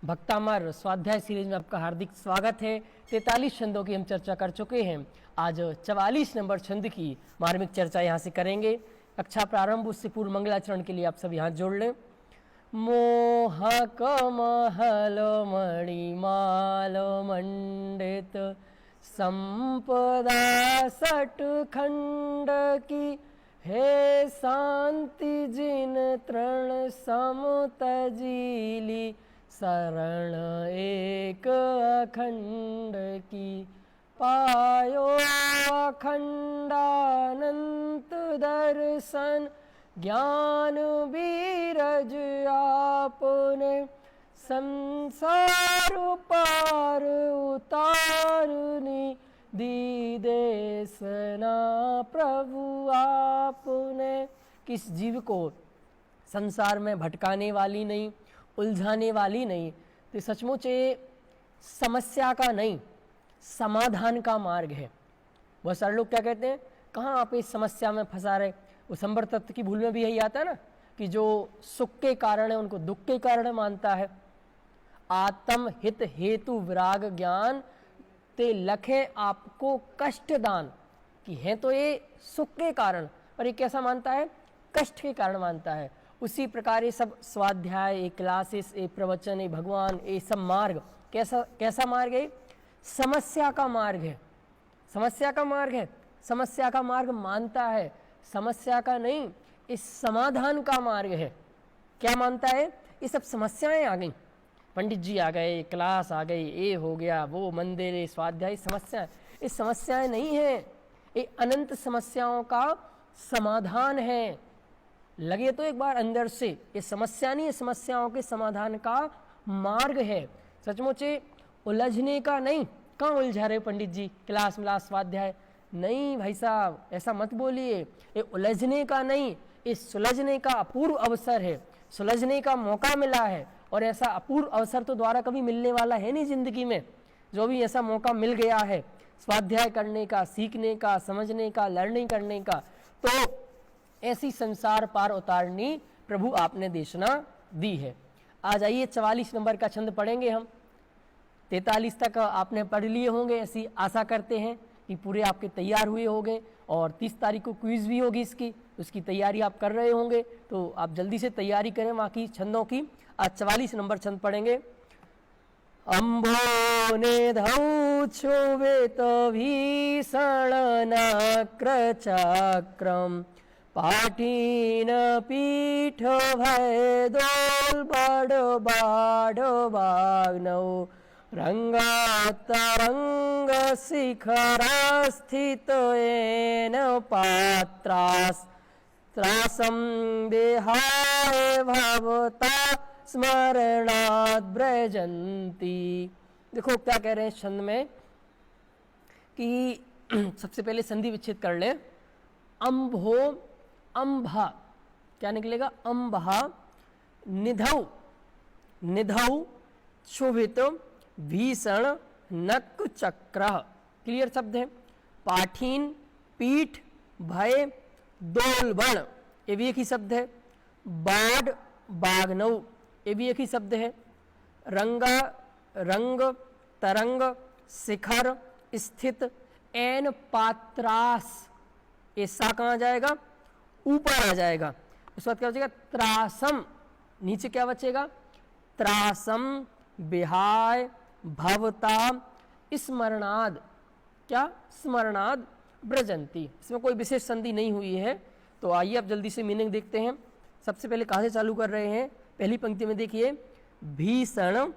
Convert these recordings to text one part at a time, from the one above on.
भक्तामर स्वाध्याय सीरीज में आपका हार्दिक स्वागत है। 43 छंदों की हम चर्चा कर चुके हैं। आज 44 नंबर छंद की मार्मिक चर्चा यहाँ से करेंगे। कक्षा प्रारंभ उससे पूर्व मंगलाचरण के लिए आप सब हाथ जोड़ लें। मोहक महल मणिमाल मंडित संपदा सट खंड की, हे शांति जिन तृण समतजीली, शरण एक अखंड की। पायो अखंडानंत दर्शन, ज्ञान बीरज आपने, संसार पार उतारनी, दी देसना प्रभु आपने। किस जीव को संसार में भटकाने वाली नहीं, उलझाने वाली नहीं, तो सचमुच ये समस्या का नहीं समाधान का मार्ग है। बहुत सारे लोग क्या कहते हैं, कहाँ आप इस समस्या में फंसा रहे। वो संबर तत्व की भूल में भी यही आता है ना कि जो सुख के कारण है उनको दुख के कारण मानता है। आत्म हित हेतु विराग ज्ञान ते लखे आपको कष्ट दान, कि है तो ये सुख के कारण और ये कैसा मानता है, कष्ट के कारण मानता है। उसी प्रकार ये सब स्वाध्याय, ये क्लासेस, ये प्रवचन, ये भगवान, ये सब मार्ग कैसा मार्ग है, समस्या का मार्ग है। समस्या का मार्ग है, समस्या का मार्ग मानता है, समस्या का नहीं, इस समाधान का मार्ग है। क्या मानता है, ये सब समस्याएं आ गई, पंडित जी आ गए, क्लास आ गई, ये हो गया, वो मंदिर, स्वाध्याय, समस्याएं, ये समस्याएं नहीं है, ये अनंत समस्याओं का समाधान है। लगे तो एक बार अंदर से, ये समस्या नहीं, ये समस्याओं के समाधान का मार्ग है। सचमुच उलझने का नहीं। कहाँ उलझा रहे पंडित जी, क्लास मिलास स्वाध्याय नहीं भाई साहब, ऐसा मत बोलिए। ये उलझने का नहीं, इस सुलझने का अपूर्व अवसर है, सुलझने का मौका मिला है। और ऐसा अपूर्व अवसर तो द्वारा कभी मिलने वाला है नहीं जिंदगी में। जो भी ऐसा मौका मिल गया है स्वाध्याय करने का, सीखने का, समझने का, लर्निंग करने का, तो ऐसी संसार पार उतारनी प्रभु आपने देशना दी है। आज आइए 44 नंबर का छंद पढ़ेंगे हम। 43 तक आपने पढ़ लिए होंगे, ऐसी आशा करते हैं कि पूरे आपके तैयार हुए होंगे। और 30 तारीख को क्विज भी होगी इसकी, उसकी तैयारी आप कर रहे होंगे, तो आप जल्दी से तैयारी करें बाकी छंदों की। आज 44 नंबर छंद पढ़ेंगे। अम्भो निधौ क्षोभित भीषण नक्र चक्रम, पाठीन पीठ भय दोल बड़ बाढ़ बाग्नौ, रंगातरंग शिखर स्थित येन पात्रास, त्रासं देहाय भवता स्मरणात् व्रजन्ति। देखो क्या कह रहे हैं छंद में कि सबसे पहले संधि विच्छेद कर ले। अम्भो, अम्भा क्या निकलेगा, अम्भा, निधौ, निधौ क्षोभित भीषण नक चक्र, क्लियर शब्द है। पाठीन, पीठ, भय, दोलबण, ये भी एक ही शब्द है। बाढ़, बाग्नौ, ये भी एक ही शब्द है। रंगा, रंग, तरंग, शिखर, स्थित, एन पात्रास, ये सा कहाँ जाएगा, ऊपर आ जाएगा। उस बाद क्या बचेगा, त्रासम, नीचे क्या बचेगा, त्रासम विहाय भवता स्मरणाद, क्या स्मरणाद व्रजंती। इसमें कोई विशेष संधि नहीं हुई है। तो आइए अब जल्दी से मीनिंग देखते हैं। सबसे पहले कहाँ से चालू कर रहे हैं, पहली पंक्ति में देखिए, भीषण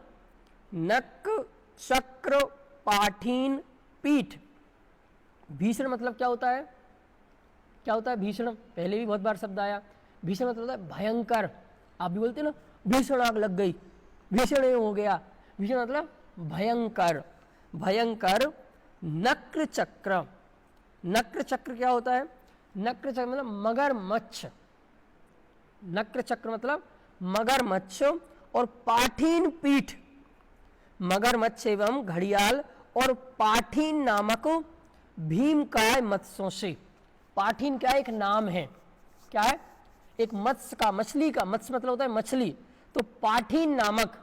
नक चक्र पाठीन पीठ। भीषण मतलब क्या होता है, क्या होता है भीषण, पहले भी बहुत बार शब्द आया। भीषण मतलब होता है भयंकर। आप भी बोलते हैं ना, भीषण आग लग गई, भीषण हो गया। भीषण मतलब भयंकर, भयंकर। नक्र चक्र, नक्र चक्र क्या होता है, नक्र चक्र मतलब मगरमच्छ, नक्र चक्र मतलब मगरमच्छ। और पाठीन पीठ, मगरमच्छ एवं घड़ियाल और पाठीन नामक भीमकाय मत्स्यों से। पाठीन क्या एक नाम है, क्या है, एक मत्स्य का, मछली का, मत्स्य मतलब होता है मछली। तो पाठीन नामक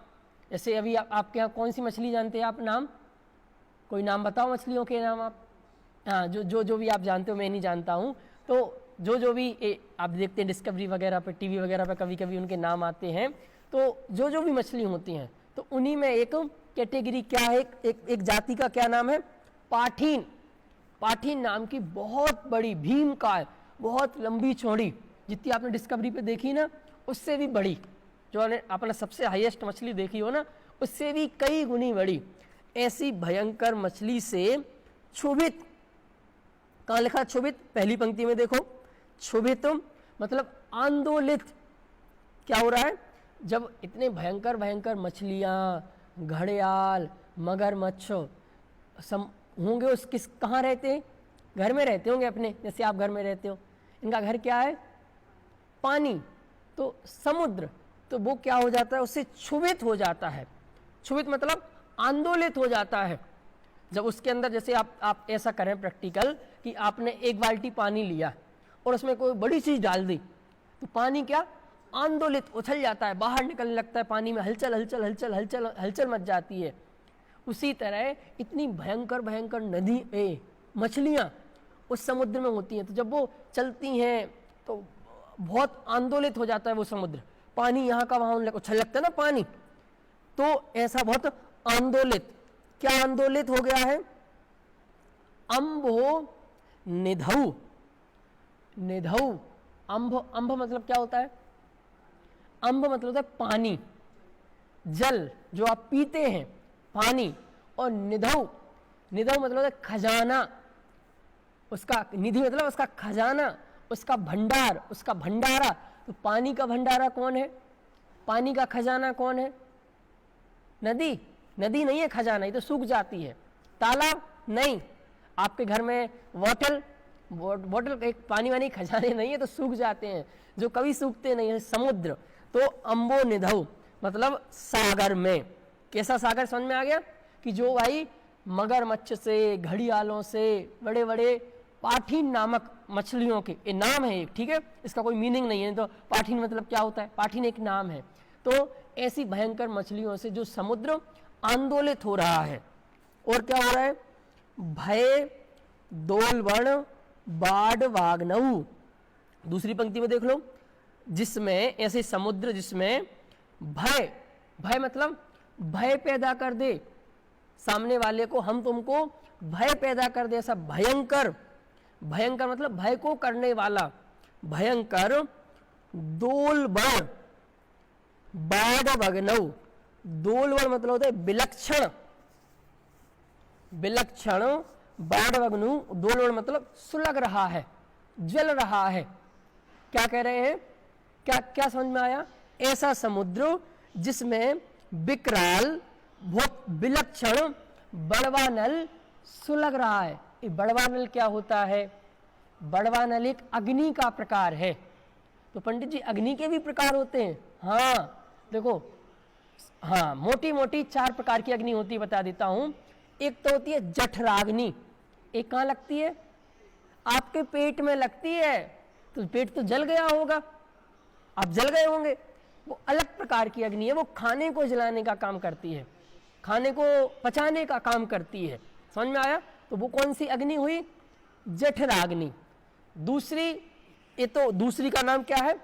जैसे अभी आपके यहाँ कौन सी मछली जानते हैं आप? नाम, कोई नाम बताओ मछलियों के नाम आप। हाँ, जो भी आप जानते हो, मैं नहीं जानता हूँ। तो जो भी आप देखते हैं डिस्कवरी वगैरह पे, टीवी वगैरह पे कभी कभी उनके नाम आते हैं। तो जो भी मछली होती हैं, तो उन्हीं में एक कैटेगरी क्या है, एक जाति का क्या नाम है? पाठीन। पाठीन नाम की बहुत बड़ी भीमकाय, बहुत लंबी चौड़ी, जितनी आपने डिस्कवरी पे देखी ना, उससे भी बड़ी, जो आपने सबसे हाईएस्ट मछली देखी हो ना, उससे भी कई गुनी बड़ी ऐसी भयंकर मछली से क्षुभित, कहाँ लिखा क्षुभित? पहली पंक्ति में देखो, क्षुभित मतलब आंदोलित। क्या हो रहा है? जब इतने भयंकर भयंकर मछलियाँ, घड़ियाल, मगरमच्छ होंगे, उस कहाँ रहते हैं? घर में रहते होंगे अपने, जैसे आप घर में रहते हो। इनका घर क्या है? पानी, तो समुद्र। तो वो क्या हो जाता है? उससे क्षुभित हो जाता है। क्षुभित मतलब आंदोलित हो जाता है। जब उसके अंदर, जैसे आप ऐसा करें प्रैक्टिकल कि आपने एक बाल्टी पानी लिया और उसमें कोई बड़ी चीज़ डाल दी, तो पानी क्या आंदोलित, उछल जाता है, बाहर निकलने लगता है, पानी में हलचल हलचल हलचल हलचल हलचल मच जाती है। उसी तरह इतनी भयंकर भयंकर नदी मछलियाँ उस समुद्र में होती हैं। तो जब वो चलती हैं तो बहुत आंदोलित हो जाता है वो समुद्र, पानी यहाँ का वहाँ उछल लगता है ना पानी, तो ऐसा बहुत आंदोलित। क्या आंदोलित हो गया है? अम्भो निधौ। निधौ, अंभ मतलब क्या होता है? अंभ मतलब होता है पानी, जल जो आप पीते हैं, पानी। और निधौ, निधौ मतलब होता है खजाना। उसका निधि मतलब उसका खजाना, उसका भंडार, उसका भंडारा। तो पानी का भंडारा कौन है? पानी का खजाना कौन है? नदी। नदी नहीं है खजाना, ये तो सूख जाती है। तालाब नहीं, आपके घर में बोतल एक पानी वानी खजाने नहीं है, तो सूख जाते हैं, जो कभी सूखते नहीं है। समुद्र, तो अम्बो निधौ मतलब सागर में। कैसा सागर? समझ में आ गया कि जो भाई मगरमच्छ से, घड़ियालों से, बड़े बड़े पाठीन नामक मछलियों के, ये नाम है एक, ठीक है, इसका कोई मीनिंग नहीं है। तो पाठीन मतलब क्या होता है? पाठीन एक नाम है। तो ऐसी भयंकर मछलियों से जो समुद्र आंदोलित हो रहा है। और क्या हो रहा है? भय दोलवण बाढ़ वाग्नऊ। दूसरी पंक्ति में देख लो, जिसमें ऐसे समुद्र जिसमें भय, भय मतलब भय पैदा कर दे सामने वाले को, हम तुमको भय पैदा कर दे, ऐसा भयंकर। भयंकर मतलब भय को करने वाला, भयंकर। दोलवण बाढ़ वग्नऊ, दोलवण मतलब होता है विलक्षण, विलक्षण। बाढ़ वग्नु, दोलवण मतलब सुलग रहा है, जल रहा है। क्या कह रहे हैं? क्या क्या समझ में आया? ऐसा समुद्र जिसमें विकराल, बहुत विलक्षण बड़वा नल सुलग रहा है। ये बड़वा नल क्या होता है? बड़वा नल एक अग्नि का प्रकार है। तो पंडित जी अग्नि के भी प्रकार होते हैं? हाँ, देखो, हाँ, मोटी मोटी 4 प्रकार की अग्नि होती है, बता देता हूं। एक तो होती है जठराग्नि। एक कहाँ लगती है? आपके पेट में लगती है, तो पेट तो जल गया होगा, आप जल गए होंगे। वो अलग प्रकार की अग्नि है, वो खाने को जलाने का काम करती है, खाने को पचाने का काम करती है। समझ में आया? तो वो कौन सी अग्नि हुई? जठराग्नि। दूसरी, ये तो दूसरी का नाम क्या है?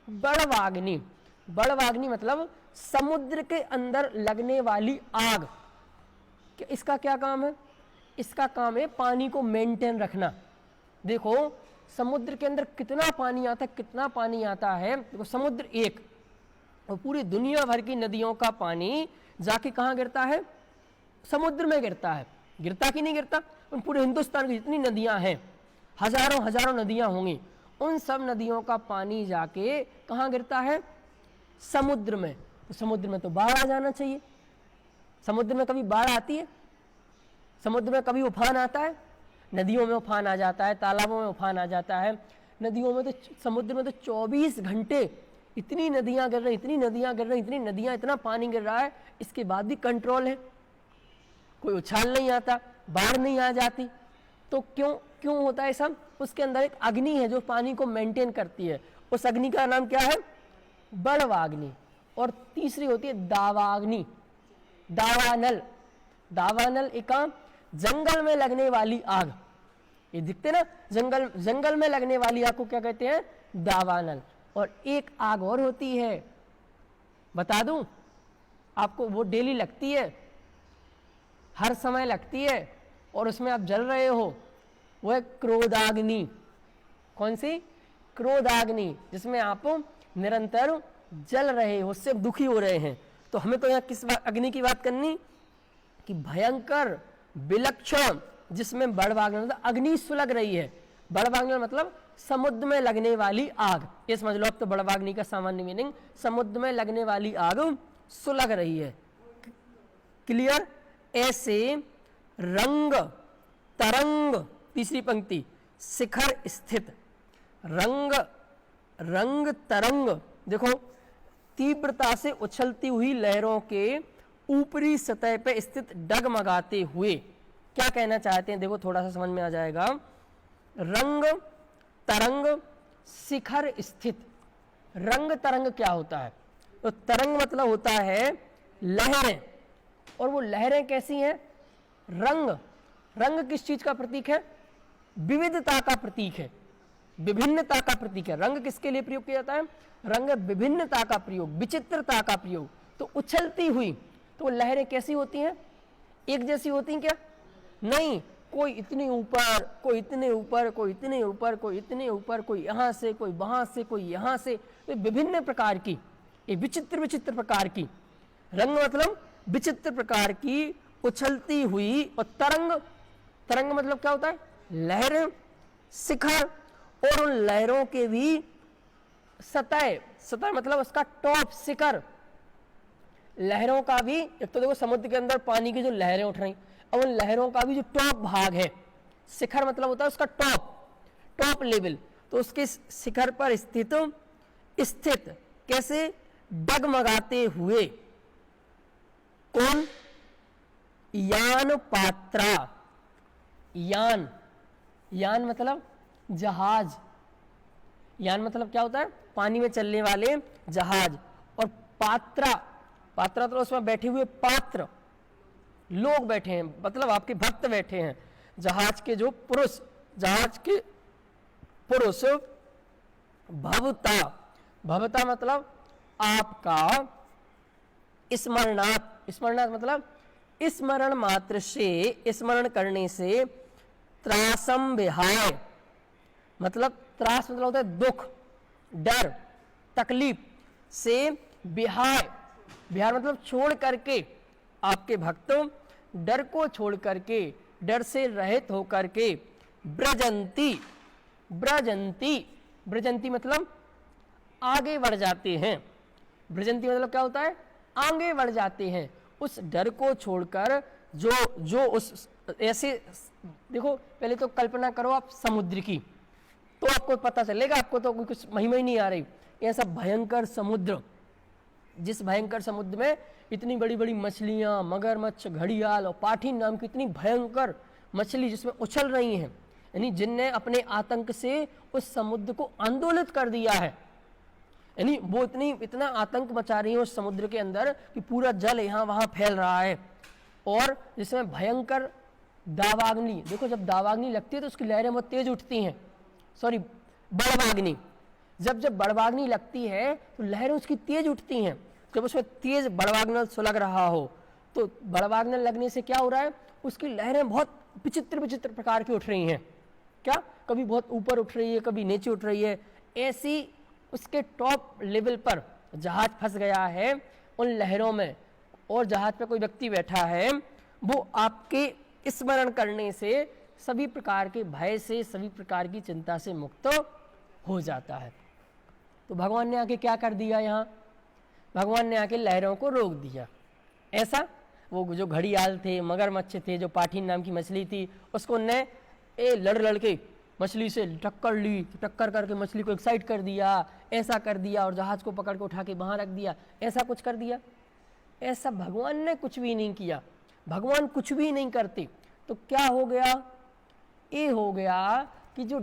बड़वाग्नि। बड़वाग्नि मतलब समुद्र के अंदर लगने वाली आग। इसका क्या काम है? इसका काम है पानी को मेंटेन रखना। देखो समुद्र के अंदर कितना पानी आता है, कितना पानी आता है। देखो समुद्र एक, और पूरी दुनिया भर की नदियों का पानी जाके कहाँ गिरता है? समुद्र में गिरता है। गिरता कि नहीं गिरता? उन पूरे हिंदुस्तान की जितनी नदियां हैं, हजारों हजारों नदियां होंगी, उन सब नदियों का पानी जाके कहाँ गिरता है? समुद्र में। तो समुद्र में तो बाढ़ आ जाना चाहिए। समुद्र में कभी बाढ़ आती है? समुद्र में कभी उफान आता है? नदियों में उफान आ जाता है, तालाबों में उफान आ जाता है। नदियों में तो, समुद्र में तो 24 घंटे इतनी नदियां गिर रही, इतनी नदियां गिर रही, इतनी नदियां, इतना पानी गिर रहा है, इसके बाद भी कंट्रोल है, कोई उछाल नहीं आता, बाढ़ नहीं आ जाती। तो क्यों होता है सब? उसके अंदर एक अग्नि है जो पानी को मेंटेन करती है। उस अग्नि का नाम क्या है? बड़वाग्नि। और तीसरी होती है दावाग्नि। दावानल, दावानल एक जंगल में लगने वाली आग, ये दिखते ना जंगल में लगने वाली आग को क्या कहते हैं? दावानल। और एक आग और होती है, बता दूं आपको, वो डेली लगती है, हर समय लगती है और उसमें आप जल रहे हो, वो है क्रोधाग्नि। कौन सी? क्रोधाग्नि, जिसमें आप निरंतर जल रहे हो, उससे दुखी हो रहे हैं। तो हमें तो यहाँ किस अग्नि की बात करनी कि भयंकर विलक्षण, जिसमें बड़वाग्नि मतलब अग्नि सुलग रही है। बड़वाग्नि मतलब समुद्र में लगने वाली आग, ये समझ लो अब तो बड़वाग्नि का सामान्य मीनिंग समुद्र में लगने वाली आग सुलग रही है। क्लियर? ऐसे रंग तरंग, तीसरी पंक्ति, शिखर स्थित, रंग रंग तरंग, देखो तीव्रता से उछलती हुई लहरों के ऊपरी सतह पे स्थित डगमगाते हुए, क्या कहना चाहते हैं देखो थोड़ा सा समझ में आ जाएगा। रंग तरंग शिखर स्थित, रंग तरंग क्या होता है? तो तरंग मतलब होता है लहरें, और वो लहरें कैसी हैं? रंग, रंग किस चीज का प्रतीक है? विविधता का प्रतीक है, विभिन्नता का प्रतीक है। रंग किसके लिए प्रयोग किया जाता है? रंग विभिन्नता का प्रयोग, विचित्रता का प्रयोग। तो उछलती हुई, तो लहरें कैसी होती हैं? एक जैसी होती हैं क्या? नहीं, कोई इतनी ऊपर, कोई इतने ऊपर, कोई इतने ऊपर, कोई इतने ऊपर, कोई यहाँ से, कोई वहां से, कोई यहाँ से, तो विभिन्न प्रकार की, ये विचित्र विचित्र प्रकार की। रंग मतलब विचित्र प्रकार की उछलती हुई, और तरंग, तरंग मतलब क्या होता है? लहर, शिखर, और उन लहरों के भी सतह, सतह मतलब उसका टॉप, शिखर, लहरों का भी, एक तो देखो समुद्र के अंदर पानी की जो लहरें उठ रही, और उन लहरों का भी जो टॉप भाग है, शिखर मतलब होता है उसका टॉप, टॉप लेवल, तो उसके शिखर पर स्थित, स्थित कैसे? डगमगाते हुए। कौन? यान पात्रा, यान, यान मतलब जहाज, यान मतलब क्या होता है? पानी में चलने वाले जहाज। और पात्रा, पात्रा तो उसमें बैठे हुए पात्र, लोग बैठे हैं, मतलब आपके भक्त बैठे हैं, जहाज के जो पुरुष, जहाज के पुरुष। भवता, भवता मतलब आपका स्मरणात्, स्मरणात् मतलब स्मरण मात्र से, स्मरण करने से, त्रासम विहाय, मतलब त्रास मतलब होता है दुख, डर, तकलीफ से, विहाय, विहार मतलब छोड़ करके, आपके भक्तों डर को छोड़ करके, डर से रहित होकर के, ब्रजंती, ब्रजंती, ब्रजंती मतलब आगे बढ़ जाते हैं, ब्रजंती मतलब क्या होता है? आगे बढ़ जाते हैं, उस डर को छोड़कर, जो उस ऐसे, देखो पहले तो कल्पना करो आप समुद्र की, तो आपको पता चलेगा, आपको तो कुछ महिमा ही नहीं आ रही, ऐसा भयंकर समुद्र, जिस भयंकर समुद्र में इतनी बड़ी बड़ी मछलियां, मगरमच्छ, घड़ियाल और पाठीन नाम की इतनी भयंकर मछली जिसमें उछल रही हैं, यानी जिनने अपने आतंक से उस समुद्र को आंदोलित कर दिया है, यानी वो इतना आतंक मचा रही है उस समुद्र के अंदर कि पूरा जल यहाँ वहाँ फैल रहा है, और जिसमें भयंकर दावाग्नि, देखो जब दावाग्नि लगती है तो उसकी लहरें बहुत तेज उठती हैं, सॉरी बड़वाग्नि, जब जब बड़वाग्नि लगती है तो लहरें उसकी तेज उठती हैं, जब उसमें तेज बड़वाग्नि सुलग रहा हो, तो बड़वाग्नि लगने से क्या हो रहा है? उसकी लहरें बहुत विचित्र विचित्र प्रकार की उठ रही हैं, क्या? कभी बहुत ऊपर उठ रही है, कभी नीचे उठ रही है, ऐसी उसके टॉप लेवल पर जहाज फंस गया है उन लहरों में, और जहाज पर कोई व्यक्ति बैठा है, वो आपके स्मरण करने से सभी प्रकार के भय से, सभी प्रकार की चिंता से मुक्त हो जाता है। तो भगवान ने आके क्या कर दिया? यहाँ भगवान ने आके लहरों को रोक दिया। ऐसा वो जो घड़ियाल थे, मगरमच्छ थे, जो पाठीन नाम की मछली थी, उसको ने लड़ लड़ के मछली से टक्कर ली, टक्कर करके मछली को एक्साइट कर दिया, ऐसा कर दिया, और जहाज को पकड़ के उठा के वहाँ रख दिया, ऐसा कुछ कर दिया। ऐसा भगवान ने कुछ भी नहीं किया, भगवान कुछ भी नहीं करते। तो क्या हो गया? ये हो गया कि जो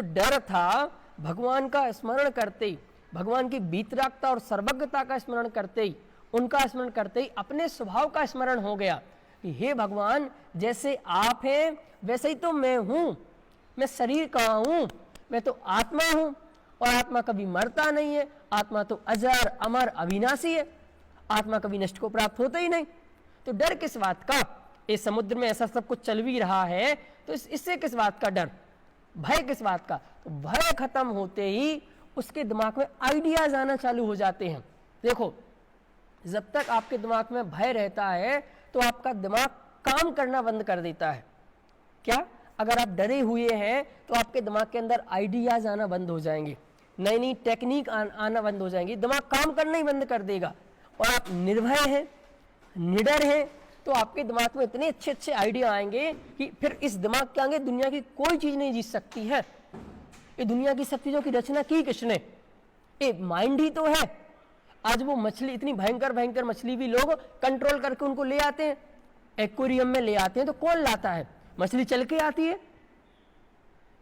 डर था भगवान का स्मरण करते ही, भगवान की वीतरागता और सर्वज्ञता का स्मरण करते ही, उनका स्मरण करते ही अपने स्वभाव का स्मरण हो गया कि हे भगवान, जैसे आप हैं वैसे ही तो मैं हूं, मैं शरीर कहाँ हूं, मैं तो आत्मा हूं, और आत्मा कभी मरता नहीं है, आत्मा तो अजर अमर अविनाशी है, आत्मा कभी नष्ट को प्राप्त होता ही नहीं। तो डर किस बात का, इस समुद्र में ऐसा सब कुछ चल भी रहा है तो इससे किस बात का डर, भय किस बात का। तो भय खत्म होते ही उसके दिमाग में आइडियाज आना चालू हो जाते हैं। देखो, जब तक आपके दिमाग में भय रहता है तो आपका दिमाग काम करना बंद कर देता है। क्या, अगर आप डरे हुए हैं तो आपके दिमाग के अंदर आइडियाज आना बंद हो जाएंगे, नई नई टेक्निक आना बंद हो जाएंगी, दिमाग काम करना ही बंद कर देगा। और आप निर्भय हैं, निडर हैं, तो आपके दिमाग में इतने अच्छे अच्छे आइडिया आएंगे कि फिर इस दिमाग के आगे दुनिया की कोई चीज नहीं जीत सकती है। ये दुनिया की सब चीजों की रचना की किसने, ये माइंड ही तो है। आज वो मछली, इतनी भयंकर भयंकर मछली भी लोग कंट्रोल करके उनको ले आते हैं, एक्वेरियम में ले आते हैं। तो कौन लाता है, मछली चल के आती है,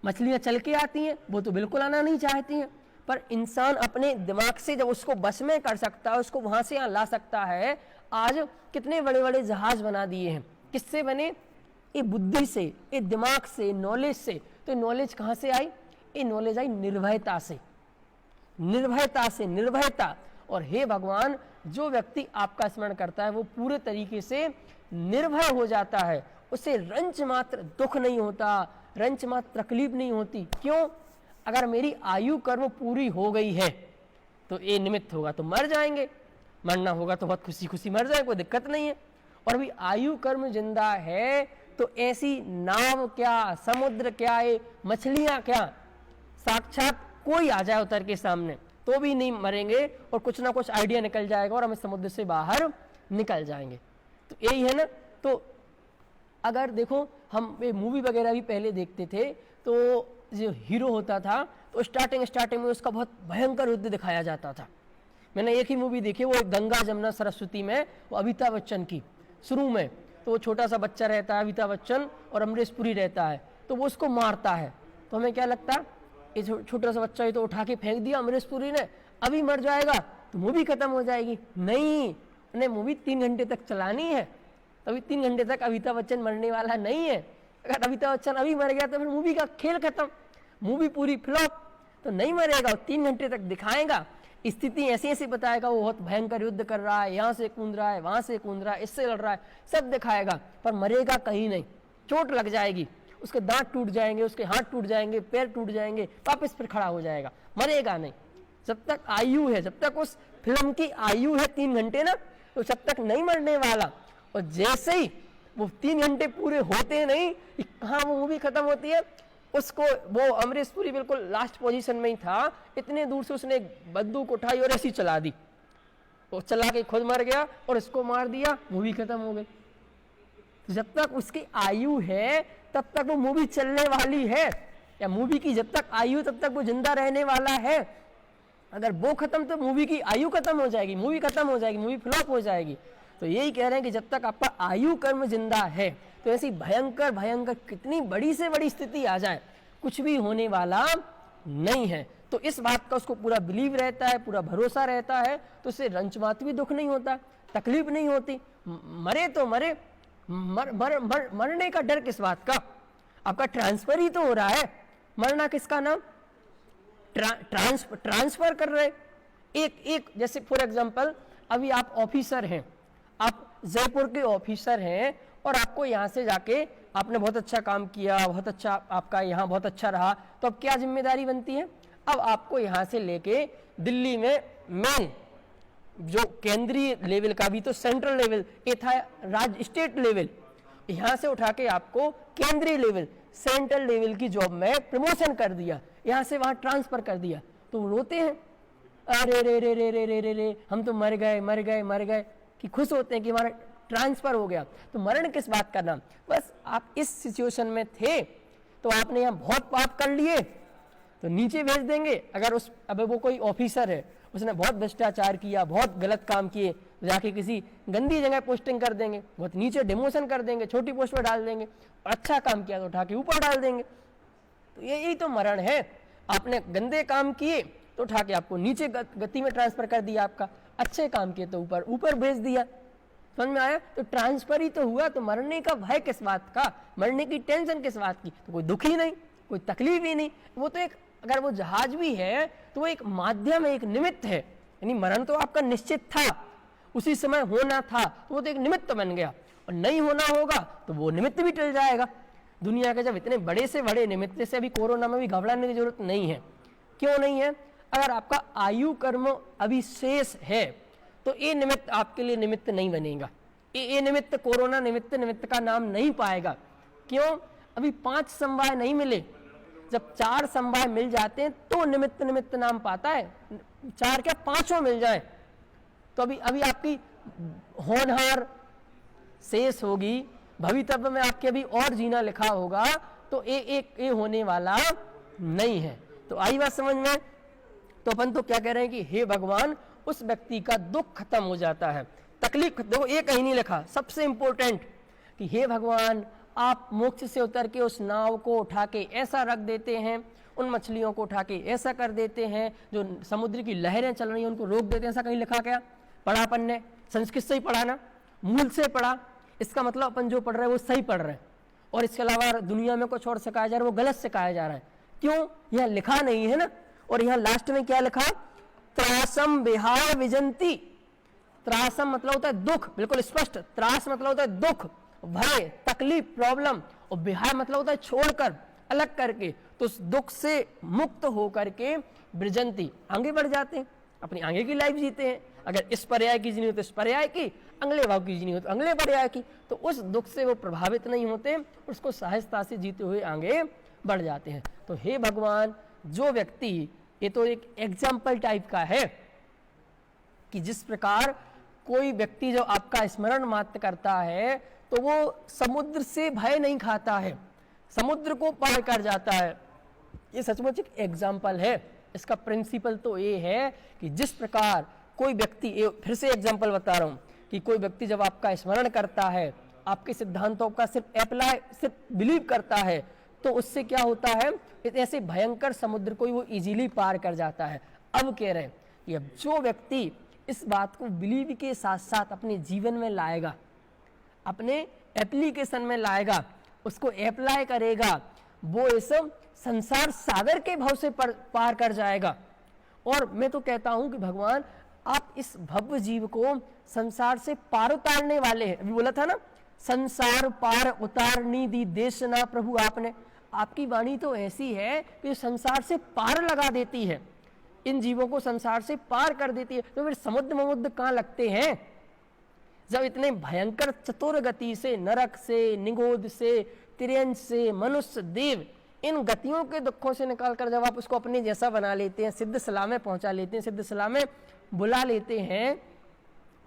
मछलियां चल के आती हैं, वो तो बिल्कुल आना नहीं चाहती हैं। पर इंसान अपने दिमाग से जब उसको बस में कर सकता है, उसको वहां से यहाँ ला सकता है। आज कितने बड़े बड़े जहाज बना दिए हैं, किससे बने, ये बुद्धि से, ये दिमाग से, नॉलेज से। तो नॉलेज कहाँ से आई, ये नॉलेज आई निर्भयता से, निर्भयता से, निर्भयता। और हे भगवान, जो व्यक्ति आपका स्मरण करता है वो पूरे तरीके से निर्भय हो जाता है, उसे रंच मात्र दुख नहीं होता, रंच मात्र तकलीफ नहीं होती। क्यों, अगर मेरी आयु कर्म पूरी हो गई है तो ये निमित्त होगा तो मर जाएंगे, मरना होगा तो बहुत खुशी खुशी मर जाए, कोई दिक्कत नहीं है। और अभी आयु कर्म जिंदा है तो ऐसी नाव क्या, समुद्र क्या, ये मछलियां क्या, साक्षात कोई आ जाए उतर के सामने तो भी नहीं मरेंगे, और कुछ ना कुछ आइडिया निकल जाएगा और हम इस समुद्र से बाहर निकल जाएंगे। तो यही है ना। तो अगर देखो, हम ये मूवी वगैरह भी पहले देखते थे, तो जो हीरो होता था तो स्टार्टिंग में उसका बहुत भयंकर युद्ध दिखाया जाता था। मैंने एक ही मूवी देखी, वो गंगा जमुना सरस्वती में, वो अमिताभ बच्चन की। शुरू में तो वो छोटा सा बच्चा रहता है, अमिताभ बच्चन, और अमरीश पुरी रहता है, तो वो उसको मारता है। तो हमें क्या लगता, ये छोटा सा बच्चा ही तो उठा के फेंक दिया अमरीश पुरी ने, अभी मर जाएगा तो मूवी खत्म हो जाएगी। नहीं, उन्हें मूवी 3 घंटे तक चलानी है, तभी 3 घंटे तक अमिताभ बच्चन मरने वाला नहीं है। अगर अमिताभ बच्चन अभी मर गया तो फिर मूवी का खेल खत्म, मूवी पूरी फ्लॉप। तो नहीं मरेगा, 3 घंटे तक दिखाएगा, स्थिति ऐसी ऐसी बताएगा, वो बहुत भयंकर युद्ध कर रहा है, यहाँ से कूद रहा है, वहां से कूद रहा है, इससे लड़ रहा है, सब दिखाएगा, पर मरेगा कहीं नहीं। चोट लग जाएगी, उसके दांत टूट जाएंगे, उसके हाथ टूट जाएंगे, पैर टूट जाएंगे, वापस फिर खड़ा हो जाएगा, मरेगा नहीं। जब तक आयु है, जब तक उस फिल्म की आयु है 3 घंटे ना, तो जब तक नहीं मरने वाला। और जैसे ही वो 3 घंटे पूरे होते नहीं, कहाँ वो मूवी खत्म होती है, उसको वो अमरीश पुरी बिल्कुल लास्ट पोजीशन में ही था, इतने दूर से उसने बंदूक उठाई और ऐसी चला दी, वो चला के खुद मर गया और इसको मार दिया, मूवी खत्म हो गई। जब तक उसकी आयु है तब तक वो मूवी चलने वाली है, या मूवी की जब तक आयु तब तक वो जिंदा रहने वाला है। अगर वो खत्म तो मूवी की आयु खत्म हो जाएगी, मूवी खत्म हो जाएगी, मूवी फ्लॉप हो जाएगी। तो यही कह रहे हैं कि जब तक आपका आयु कर्म जिंदा है, तो ऐसी भयंकर भयंकर कितनी बड़ी से बड़ी स्थिति आ जाए, कुछ भी होने वाला नहीं है। तो इस बात का उसको पूरा बिलीव रहता है, पूरा भरोसा रहता है, तो उससे रंचमात भी दुख नहीं होता, तकलीफ नहीं होती। मरे तो मरे, मरने का डर किस बात का, आपका ट्रांसफर ही तो हो रहा है। मरना किसका नाम, ट्रांसफर कर रहे। एक जैसे फॉर एग्जांपल, अभी आप ऑफिसर हैं, आप जयपुर के ऑफिसर हैं, और आपको यहाँ से जाके आपने बहुत अच्छा काम किया, बहुत अच्छा आपका यहाँ बहुत अच्छा रहा, तो अब क्या जिम्मेदारी बनती है, अब आपको यहाँ से लेके दिल्ली में मेन जो केंद्रीय लेवल का भी तो सेंट्रल लेवल ये था, राज्य स्टेट लेवल, यहाँ से उठा के आपको केंद्रीय लेवल सेंट्रल लेवल की जॉब में प्रमोशन कर दिया, यहाँ से वहाँ ट्रांसफर कर दिया। तो वो रोते हैं, अरे रे रे रे रे रे रे रे, हम तो मर गए मर गए मर गए, कि खुश होते हैं कि हमारा ट्रांसफर हो गया। तो मरण किस बात का नाम, बस आप इस सिचुएशन में थे तो आपने यहाँ बहुत पाप कर लिए तो नीचे भेज देंगे। अगर उस अब वो कोई ऑफिसर है, उसने बहुत भ्रष्टाचार किया, बहुत गलत काम किए, तो जाके किसी गंदी जगह पोस्टिंग कर देंगे, बहुत नीचे डिमोशन कर देंगे, छोटी पोस्ट पर डाल देंगे। और अच्छा काम किया तो उठा के ऊपर डाल देंगे। तो यही तो मरण है। आपने गंदे काम किए तो उठा के आपको नीचे गति में ट्रांसफर कर दिया आपका, अच्छे काम किए तो ऊपर ऊपर भेज दिया। समझ में आया? तो ट्रांसफर ही तो हुआ, तो मरने का भय किस बात का, मरने की टेंशन किस बात की? तो कोई दुख ही नहीं, कोई तकलीफ ही नहीं। वो तो एक, अगर वो जहाज भी है तो वो एक माध्यम है, एक निमित्त है। यानी मरण तो आपका निश्चित था, उसी समय होना था, तो वो तो एक निमित्त बन गया। और नहीं होना होगा तो वो निमित्त भी टल जाएगा। दुनिया के जब इतने बड़े से बड़े निमित्त, जैसे अभी कोरोना में भी घबराने की जरूरत नहीं है। क्यों नहीं है? अगर आपका आयु कर्म अभी शेष है तो ये निमित्त आपके लिए निमित्त नहीं बनेगा। ये निमित्त, कोरोना निमित्त का नाम नहीं पाएगा। क्यों? अभी 5 समवाय नहीं मिले। जब 4 समवाय मिल जाते हैं तो निमित्त नाम पाता है। 4 क्या 5 मिल जाए तो अभी आपकी होनहार शेष होगी, भवितव्य में आपके अभी और जीना लिखा होगा, तो ये होने वाला नहीं है। तो आई बात समझ में? तो अपन तो क्या कह रहे हैं कि हे भगवान, उस व्यक्ति का दुख खत्म हो जाता है, तकलीफ। देखो ये कहीं नहीं लिखा, सबसे इंपॉर्टेंट, कि हे भगवान आप मोक्ष से उतर के उस नाव को उठा के ऐसा रख देते हैं, उन मछलियों को उठा के ऐसा कर देते हैं, जो समुद्र की लहरें चल रही हैं उनको रोक देते हैं। ऐसा कहीं लिखा क्या? पढ़ा अपन ने? संस्कृत से ही पढ़ा ना, मूल से पढ़ा। इसका मतलब अपन जो पढ़ रहे हैं वो सही पढ़ रहे हैं, और इसके अलावा दुनिया में कुछ और सिखाया जा रहा है वो गलत सिखाया जा रहा है। क्यों? यह लिखा नहीं है ना। और यहाँ लास्ट में क्या लिखा? त्रासम विहाय विजंती। त्रासम मतलब होता है दुख, बिल्कुल स्पष्ट। त्रास मतलब होता है दुख, भय, तकलीफ, प्रॉब्लम। और विहाय मतलब होता है छोड़कर, अलग करके। तो उस दुख से मुक्त होकर के विजंती, आगे बढ़ जाते हैं, अपनी आगे की लाइफ जीते हैं। अगर इस पर्याय की जीनी हो तो इस पर्याय की, अगले भाव की जीनी हो तो अगले पर्याय की। तो उस दुख से वो प्रभावित नहीं होते, उसको सहजता से जीते हुए आगे बढ़ जाते हैं। तो हे भगवान, जो व्यक्ति, ये तो एक एग्जाम्पल टाइप का है कि जिस प्रकार कोई व्यक्ति जो आपका स्मरण मात्र करता है तो वो समुद्र से भय नहीं खाता है, समुद्र को पार कर जाता है। ये सचमुच एक एग्जाम्पल है। इसका प्रिंसिपल तो ये है कि जिस प्रकार कोई व्यक्ति, फिर से एग्जाम्पल बता रहा हूँ, कि कोई व्यक्ति जब आपका स्मरण करता है, आपके सिद्धांतों का सिर्फ अप्लाई, सिर्फ बिलीव करता है, तो उससे क्या होता है, ऐसे भयंकर समुद्र को वो इजीली पार कर जाता है। अब कह रहे हैं कि अब जो व्यक्ति इस बात को बिलीव के साथ साथ अपने जीवन में लाएगा, अपने एप्लीकेशन में लाएगा, उसको अप्लाई करेगा, वो इस संसार सागर के भाव से पार कर जाएगा। और मैं तो कहता हूं कि भगवान आप इस भव्य जीव को संसार से पार उतारने वाले हैं। अभी बोला था ना, संसार पार उतारनी दी देशना प्रभु आपने। आपकी वाणी तो ऐसी है कि संसार से पार लगा देती है, इन जीवों को संसार से पार कर देती है। तो फिर समुद्र ममुद्र कहाँ लगते हैं, जब इतने भयंकर चतुर गति से, नरक से, निगोद से, तिर्यंश से, मनुष्य, देव, इन गतियों के दुखों से निकालकर जब आप उसको अपने जैसा बना लेते हैं, सिद्ध सलाह में पहुंचा लेते हैं, सिद्ध सलाह में बुला लेते हैं,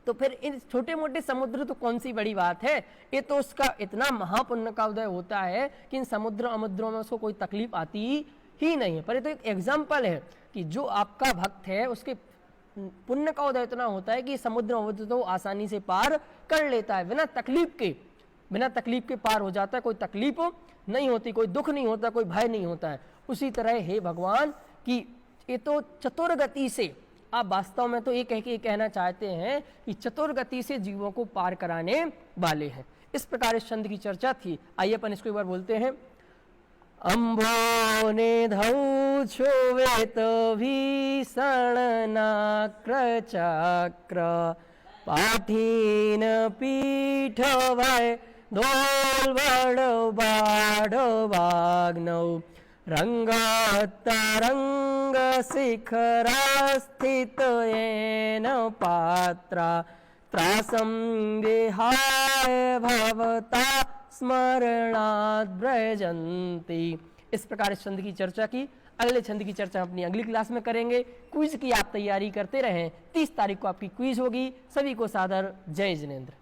तो फिर इन छोटे मोटे समुद्र तो कौन सी बड़ी बात है। ये तो उसका इतना महापुण्य का उदय होता है कि इन समुद्र अमुद्रों में उसको कोई तकलीफ आती ही नहीं है। पर ये तो एक एग्जाम्पल है कि जो आपका भक्त है उसके पुण्य का उदय इतना होता है कि समुद्र अमुद्र तो आसानी से पार कर लेता है, बिना तकलीफ के पार हो जाता है। कोई तकलीफ नहीं होती, कोई दुख नहीं होता, कोई भय नहीं होता है। उसी तरह हे भगवान कि ये तो चतुर गति से, आप वास्तव में तो ये कहना चाहते हैं कि चतुर गति से जीवों को पार कराने वाले हैं। इस प्रकार इस छंद की चर्चा थी। आइए अपन इसको एक बार बोलते हैं। अम्भो निधौ छुवेत भीषण नाक्र चक्र पाठीन पीठ भय धोल बड़ बाढ़ वाग्नौ रंग शिखरा स्थित येन पात्रा त्रासं विहाय भवता स्मरणात् व्रजन्ति। इस प्रकार इस छंद की चर्चा की। अगले छंद की चर्चा अपनी अगली क्लास में करेंगे। क्विज की आप तैयारी करते रहें। 30 तारीख को आपकी क्विज होगी। सभी को सादर जय जिनेंद्र।